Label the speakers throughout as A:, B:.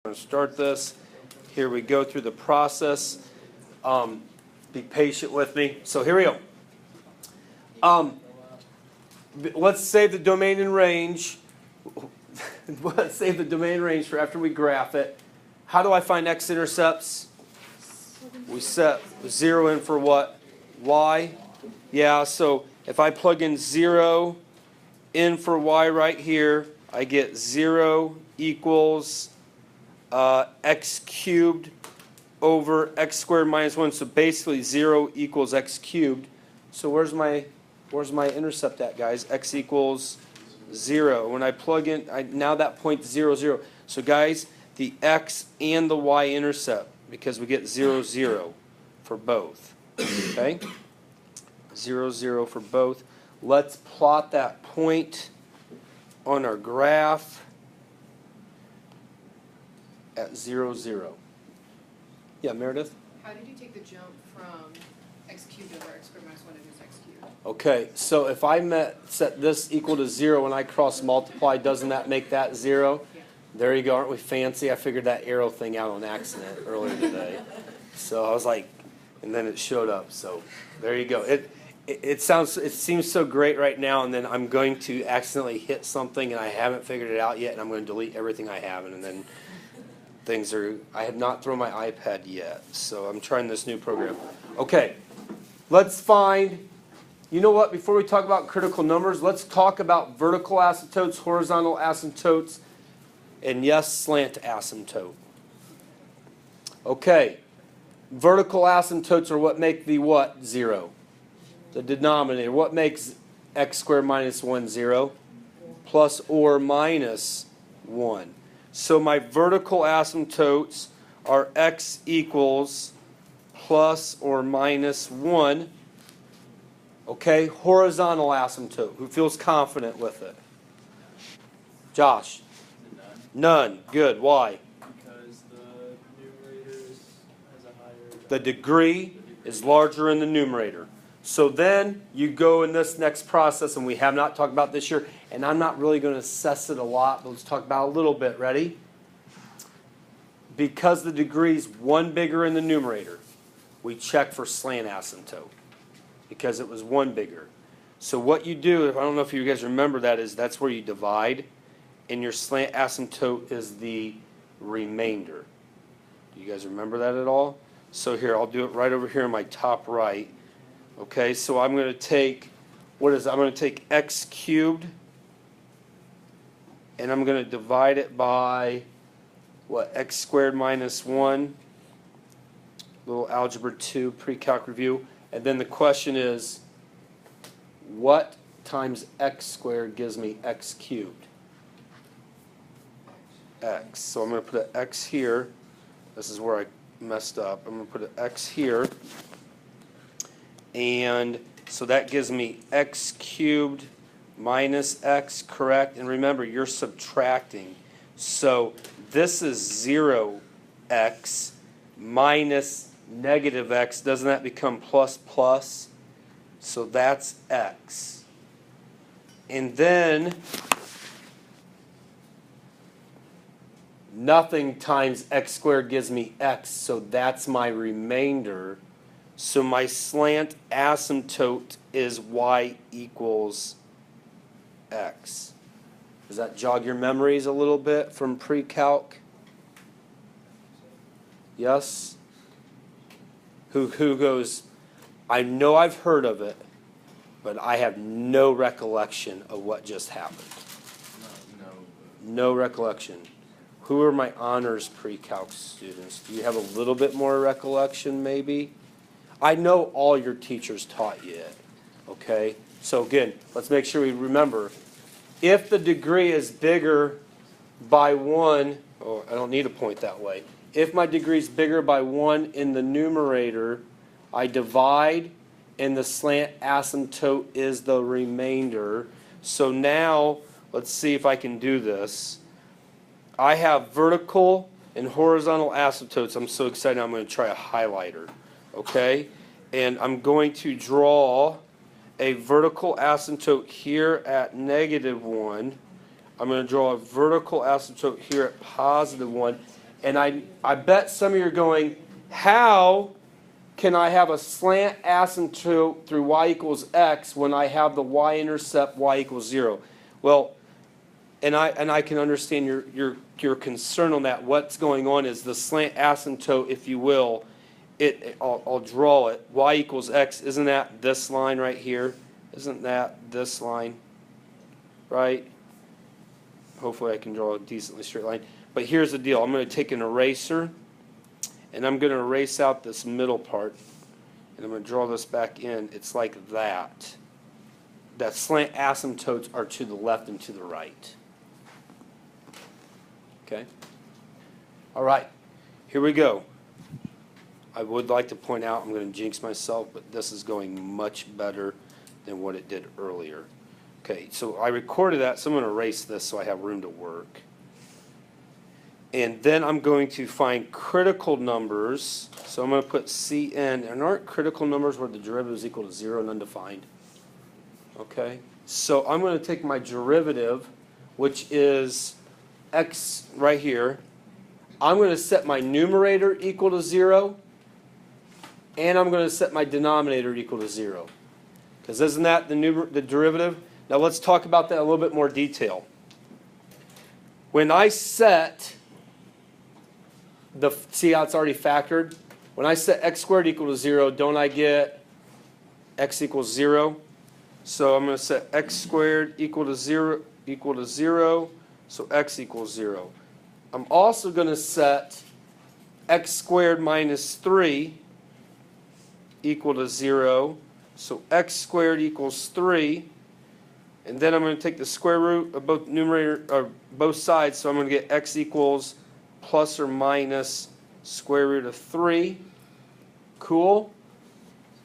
A: We're going to start this. Here we go through the process. Be patient with me. So here we go. Let's save the domain and range. Let's save the domain range for after we graph it. How do I find x-intercepts? We set 0 in for what? Y? Yeah, so if I plug in 0 in for y right here, I get 0 equals x cubed over x squared minus 1. So basically 0 equals x cubed. So where's my intercept at, guys? X equals 0. When I plug in, now that point's 0, 0. So guys, the x and the y intercept, because we get 0, 0 for both. Okay? 0, 0 for both. Let's plot that point on our graph at 0, 0. Yeah, Meredith?
B: How did you take the jump from x cubed over x squared minus 1 to just x cubed?
A: Okay, so if I set this equal to 0 when I cross multiply, doesn't that make that 0?
B: Yeah.
A: There you go. Aren't we fancy? I figured that arrow thing out on accident earlier today. So I was like, and then it showed up. So there you go. It seems so great right now, and then I'm going to accidentally hit something and I haven't figured it out yet, and I'm going to delete everything I have, and then I have not thrown my iPad yet, so I'm trying this new program. Okay, let's find, you know what, before we talk about critical numbers, let's talk about vertical asymptotes, horizontal asymptotes, and yes, slant asymptote. Okay, vertical asymptotes are what make the what? 0. The denominator. What makes x squared minus 1 0? Plus or minus 1. So my vertical asymptotes are x equals plus or minus 1. Okay, horizontal asymptote. Who feels confident with it? Josh? None. Good. Why?
C: Because the numerator has a higher...
A: The degree is larger in the numerator. So then you go in this next process, and we have not talked about this year, and I'm not really going to assess it a lot, but let's talk about it a little bit. Ready? Because the degree is 1 bigger in the numerator, we check for slant asymptote because it was 1 bigger. So what you do, I don't know if you guys remember that, is that's where you divide, and your slant asymptote is the remainder. Do you guys remember that at all? So here, I'll do it right over here in my top right. Okay, so I'm going to take, I'm going to take x cubed, and I'm going to divide it by, what, x squared minus 1, little algebra 2 pre-calc review. And then the question is, what times x squared gives me x cubed? X. So I'm going to put an x here. This is where I messed up. I'm going to put an x here. And so that gives me x cubed minus x, correct? And remember, you're subtracting. So this is 0x minus negative x. Doesn't that become plus plus? So that's x. And then nothing times x squared gives me x. So that's my remainder. So my slant asymptote is y equals x. Does that jog your memories a little bit from pre-calc? Yes? Who goes, I know I've heard of it, but I have no recollection of what just happened. No recollection. Who are my honors pre-calc students? Do you have a little bit more recollection maybe? I know all your teachers taught you it, okay? So again, let's make sure we remember, if the degree is bigger by 1, I don't need to point that way. If my degree is bigger by 1 in the numerator, I divide, and the slant asymptote is the remainder. So now, let's see if I can do this. I have vertical and horizontal asymptotes. I'm so excited, I'm going to try a highlighter. Okay, and I'm going to draw a vertical asymptote here at -1. I'm going to draw a vertical asymptote here at +1. And I bet some of you are going, how can I have a slant asymptote through y equals x when I have the y-intercept y equals 0? Well, and I can understand your concern on that. What's going on is the slant asymptote, if you will, I'll draw it. Y equals x, isn't that this line right here? Isn't that this line? Right? Hopefully I can draw a decently straight line. But here's the deal. I'm going to take an eraser, and I'm going to erase out this middle part, and I'm going to draw this back in. It's like that. That slant asymptotes are to the left and to the right. Okay? All right. Here we go. I would like to point out, I'm going to jinx myself, but this is going much better than what it did earlier. Okay, so I recorded that, so I'm going to erase this so I have room to work. And then I'm going to find critical numbers. So I'm going to put Cn, and aren't critical numbers where the derivative is equal to 0 and undefined? Okay, so I'm going to take my derivative, which is x right here. I'm going to set my numerator equal to 0, and I'm going to set my denominator equal to 0. Because isn't that the derivative? Now let's talk about that in a little bit more detail. When I set see how it's already factored? When I set x squared equal to 0, don't I get x equals 0? So I'm going to set x squared equal to 0, so x equals 0. I'm also going to set x squared minus 3 equal to 0, so x squared equals 3. And then I'm going to take the square root of both numerator or both sides, so I'm going to get x equals plus or minus square root of 3. Cool.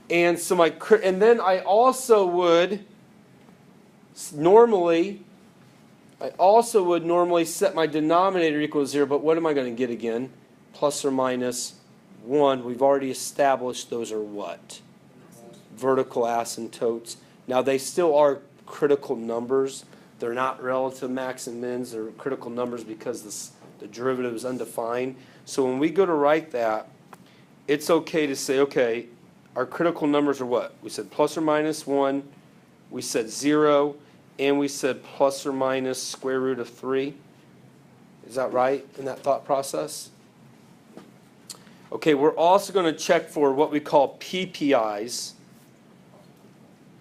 A: And so and then I also would normally set my denominator equal to 0, but what am I going to get again? Plus or minus 1. We've already established those are what? Vertical asymptotes. Now they still are critical numbers. They're not relative max and mins. They're critical numbers because the derivative is undefined. So when we go to write that, it's okay to say, okay, our critical numbers are what? We said plus or minus 1, we said 0, and we said plus or minus square root of 3. Is that right in that thought process? Okay, we're also going to check for what we call PPIs,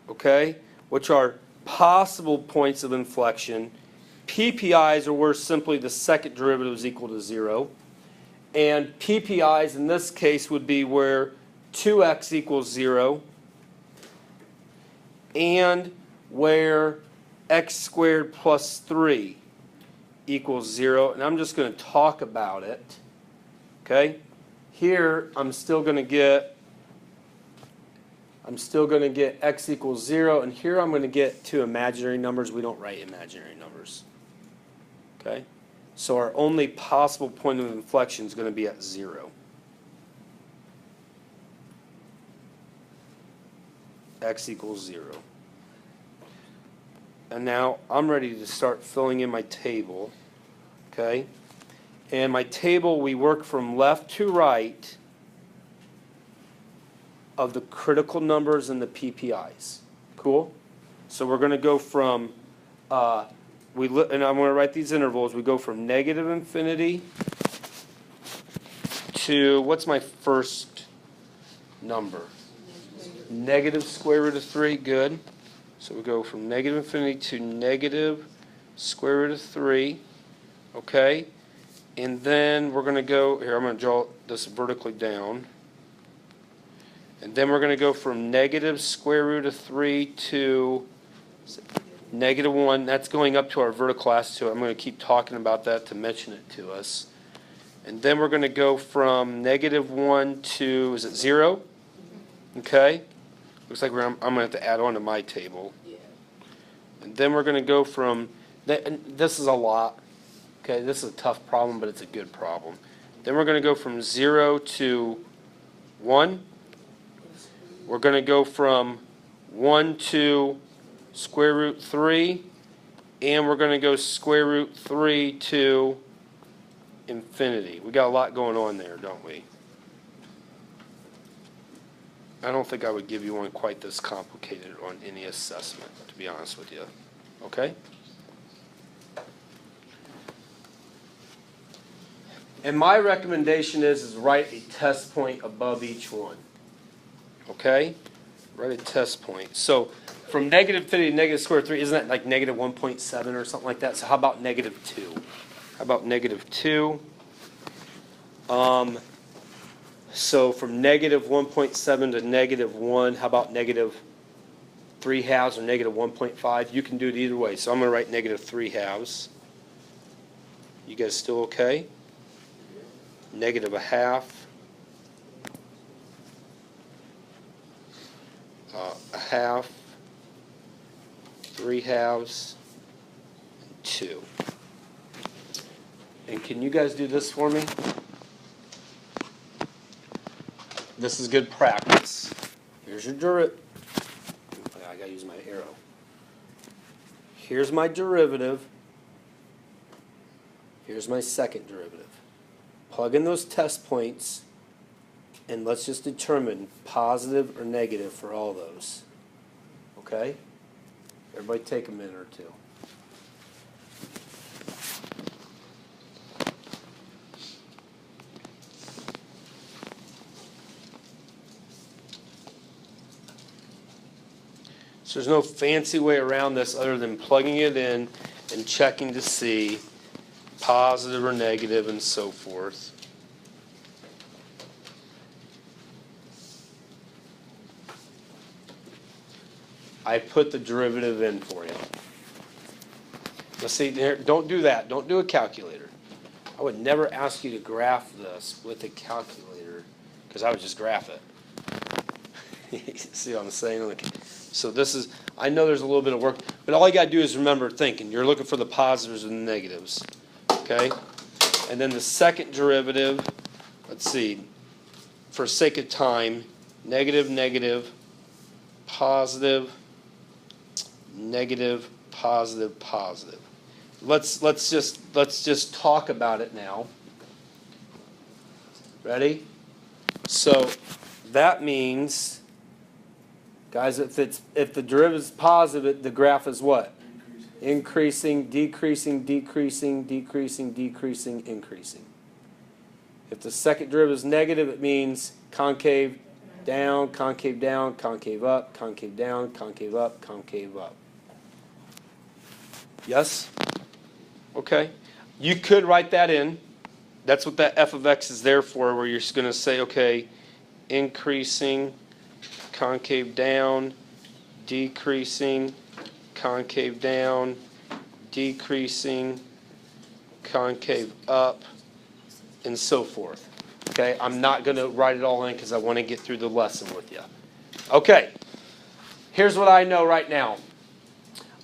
A: okay, which are possible points of inflection. PPIs are where simply the second derivative is equal to 0. And PPIs in this case would be where 2x equals 0 and where x squared plus 3 equals 0. And I'm just going to talk about it. Okay? Here I'm still going to get x equals 0, and here I'm going to get two imaginary numbers. We don't write imaginary numbers. Okay? So our only possible point of inflection is going to be at 0. X equals 0. And now I'm ready to start filling in my table. Okay? And my table, we work from left to right of the critical numbers and the PPIs. Cool? So we're going to go from, and I'm going to write these intervals. We go from negative infinity to, what's my first number? Negative square root of 3. Good. So we go from negative infinity to negative square root of 3. Okay? And then we're going to go, here I'm going to draw this vertically down. And then we're going to go from negative square root of 3 to negative 1. That's going up to our vertical asymptote. I'm going to keep talking about that to mention it to us. And then we're going to go from negative 1 to, is it 0? Okay. Looks like I'm going to have to add on to my table. And then we're going to go from, this is a lot. Okay, this is a tough problem, but it's a good problem. Then we're going to go from 0 to 1. We're going to go from 1 to square root 3. And we're going to go square root 3 to, infinity. We got a lot going on there, don't we? I don't think I would give you one quite this complicated on any assessment, to be honest with you. Okay? And my recommendation is write a test point above each one. Okay? Write a test point. So from negative infinity to negative square root of 3, isn't that like negative 1.7 or something like that? So how about negative 2? How about negative 2? So from negative 1.7 to negative 1, how about negative 3 halves or negative 1.5? You can do it either way. So I'm going to write negative 3 halves. You guys still okay? Negative a half. A half. 3 halves. 2. And can you guys do this for me? This is good practice. Here's your derivative. I gotta use my arrow. Here's my derivative. Here's my second derivative. Plug in those test points, and let's just determine positive or negative for all those. Okay? Everybody take a minute or two. So there's no fancy way around this other than plugging it in and checking to see positive or negative and so forth. I put the derivative in for you. Let's see, don't do that. Don't do a calculator. I would never ask you to graph this with a calculator because I would just graph it. See what I'm saying? So this is, I know there's a little bit of work, but all you got to do is remember thinking. You're looking for the positives and the negatives. Okay? And then the second derivative, let's see, for sake of time, negative, negative, positive, negative, positive, positive. Let's just talk about it now. Ready? So that means, guys, if the derivative is positive, the graph is what? Increasing, decreasing, decreasing, decreasing, decreasing, increasing. If the second derivative is negative, it means concave down, concave down, concave up, concave down, concave up, concave up. Yes? Okay. You could write that in. That's what that f of x is there for, where you're going to say, okay, increasing, concave down, decreasing, concave down, decreasing, concave up, and so forth. Okay, I'm not going to write it all in because I want to get through the lesson with you. Okay, here's what I know right now.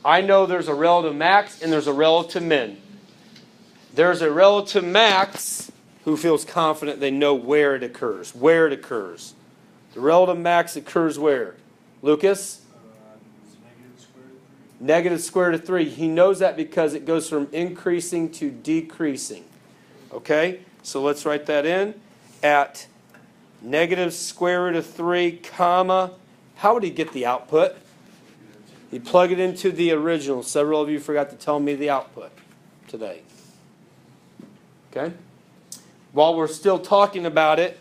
A: I know there's a relative max and there's a relative min. There's a relative max who feels confident they know where it occurs. Where it occurs. The relative max occurs where? Lucas? Negative square root of 3. He knows that because it goes from increasing to decreasing. Okay? So let's write that in. At negative square root of 3, comma. How would he get the output? He'd plug it into the original. Several of you forgot to tell me the output today. Okay? While we're still talking about it,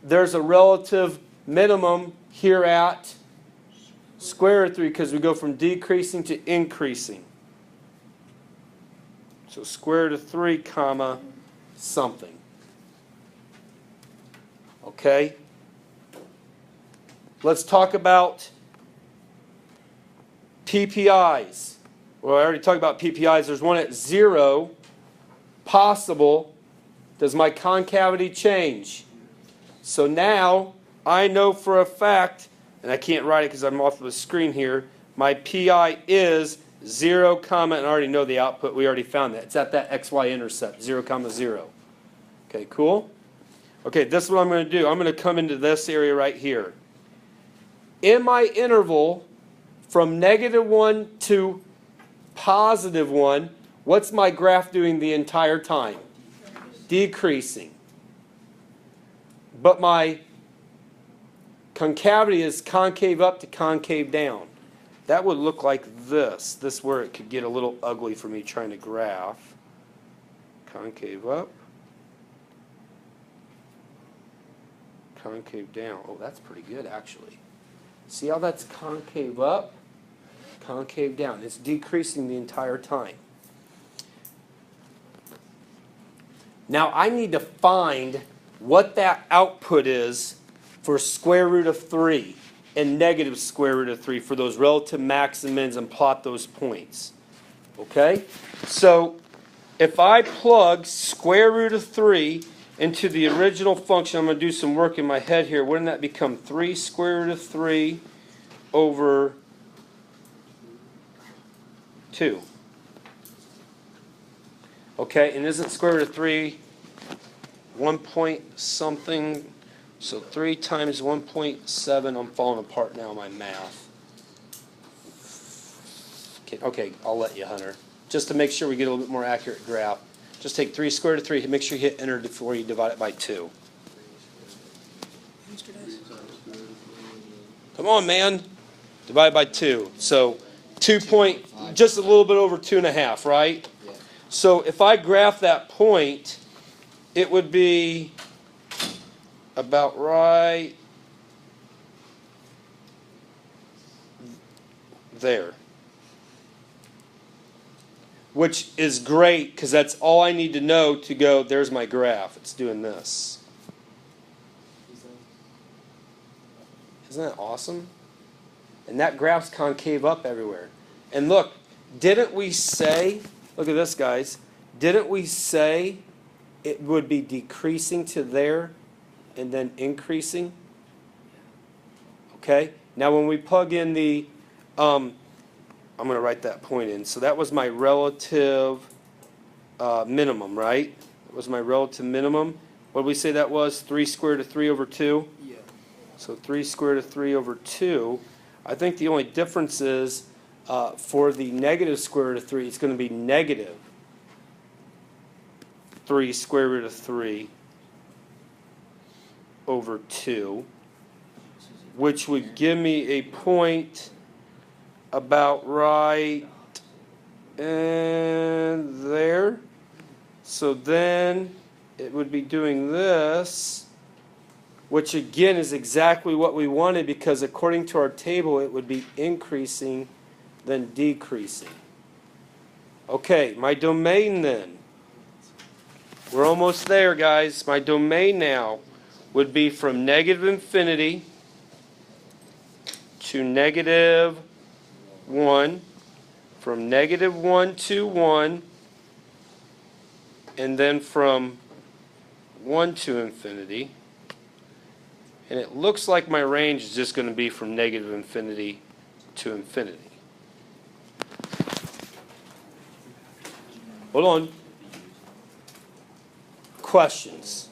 A: there's a relative minimum here at square root of 3 because we go from decreasing to increasing. So square root of 3, comma, something. Okay? Let's talk about PPIs. Well, I already talked about PPIs. There's one at 0. Possible. Does my concavity change? So now I know for a fact, and I can't write it because I'm off of the screen here, my PI is 0, comma, and I already know the output. We already found that. It's at that XY intercept, 0, comma, 0. Okay, cool? Okay, this is what I'm going to do. I'm going to come into this area right here. In my interval from -1 to +1, what's my graph doing the entire time? decreasing. But my concavity is concave up to concave down. That would look like this. This is where it could get a little ugly for me trying to graph. Concave up. Concave down. Oh, that's pretty good actually. See how that's concave up? Concave down. It's decreasing the entire time. Now I need to find what that output is for square root of 3 and negative square root of 3 for those relative max and mins and plot those points. Okay? So if I plug square root of 3 into the original function, I'm going to do some work in my head here. Wouldn't that become 3 square root of 3 over 2? Okay, and isn't square root of 3 1 point something? So 3 times 1.7, I'm falling apart now in my math. Okay, I'll let you, Hunter. Just to make sure we get a little bit more accurate graph. Just take 3 square root of 3, make sure you hit enter before you divide it by 2. Come on, man. Divide by 2. So 2 point, just a little bit over 2.5, right?
D: Yeah.
A: So if I graph that point, it would be about right there. Which is great because that's all I need to know to go, there's my graph. It's doing this. Isn't that awesome? And that graph's concave up everywhere. And look, didn't we say, look at this, guys. Didn't we say it would be decreasing to there and then increasing? Okay? Now when we plug in the, I'm going to write that point in. So that was my relative minimum, right? That was my relative minimum. What did we say that was? 3 square root of 3 over 2?
D: Yeah.
A: So 3 square root of 3 over 2. I think the only difference is for the negative square root of 3, it's going to be negative 3 square root of 3 over 2, which would give me a point about right and there. So then it would be doing this, which again is exactly what we wanted because according to our table it would be increasing then decreasing. Okay, my domain then. We're almost there, guys. My domain now would be from negative infinity to negative 1, from negative 1 to 1, and then from 1 to infinity. And it looks like my range is just going to be from negative infinity to infinity. Hold on. Questions?